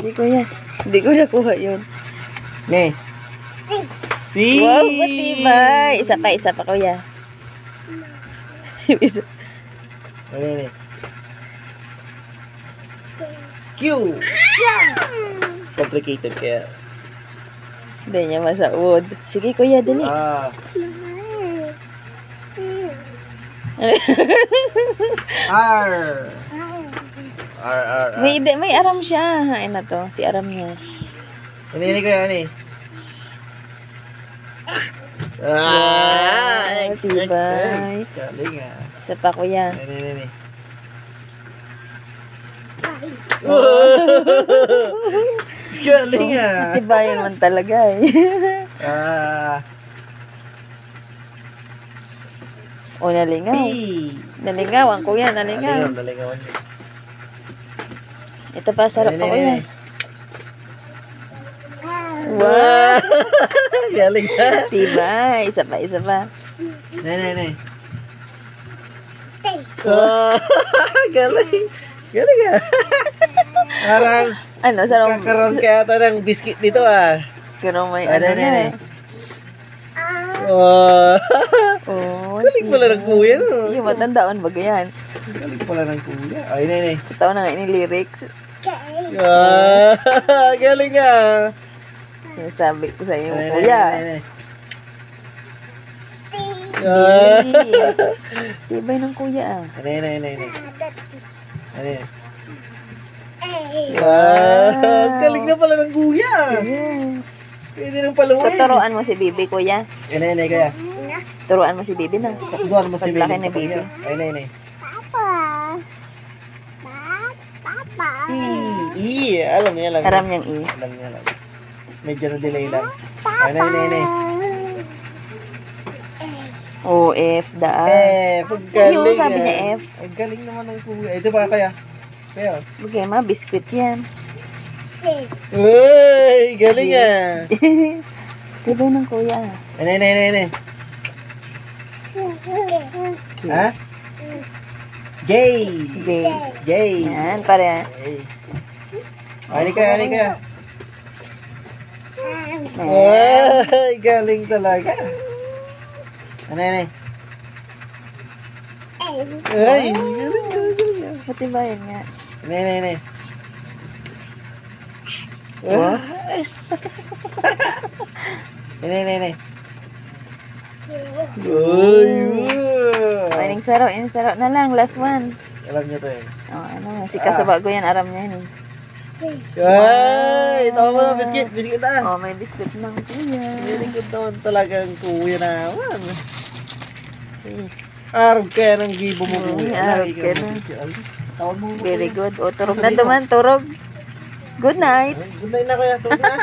Hindi kuya. Hindi ko nakuha yun. Ne. Si. Wow, matibay. Isa pa kuya. Isa. Ne. Q. Complicated kaya. Hindi niya masaud. Sige kuya, dali. R. R. May aram siya. Hain na to. Si aram niya. Ini kaya ni. Wow, tibay. Galing ah. Isa pa kuya. Ini. Galing ah. Tibayan man talaga eh. O, nalingaw. Nalingaw ang kuya, nalingaw. Nalingaw. Ito pa, sarap pa kuya. Wow! Galing ha. Tibay. Isa pa. Ne. Galing. Galing ah. Parang Ano, sarap. kakaroon kaya ito ng biscuit dito ah. Pero may ano na. Oh. Galing pala ng kuya, no? Yung matandaan ba ganyan? Galing pala ng kuya. Ay, ne. Tatawa na nga yung lyrics. Galing ah. Sinasabi ko sa iyo, kuya. Tibay ng kuya ah. Ne. Galing na pala ng kuya. Pwede nang paluin. Tuturuan mo si Bibi, kuya. Ne, kaya. Turuan mo si Bibi na. Turuan mo si Paglaki ni Bibi. Ay, ne. Papa. Alam niya. Aram niyang i. Alam niya. Medyo na-delay lang. Ay, ne. O, F, daan. Galing. Yung sabi niya F. Ay, galing naman ng kuya. Ito ba kaya? Kaya. Bigay ma, biskuit yan. Uy, galing ah. Tibay ng kuya ah. Ne. Okay. Ha? J. J. Yan, pare. Ani kaya. Ay, galing talaga. Ne. Ay, galing. Matibayan nga. Ne. Yes. Ne. Uy. Pwedeng saro na lang, last one. Alam niyo to eh. Oh, ano, si Kasubago yan, aram niya ni. Ay, ito mo na biscuit ah. Oh, may biskuit ng kuya. Very good naman talagang kuya naman. Arog kaya ng gibo mo kuya. Arog ka na. Tawag mo. Very good. O, turog na duman, turog. Good night. Good night na kuya. Turog na.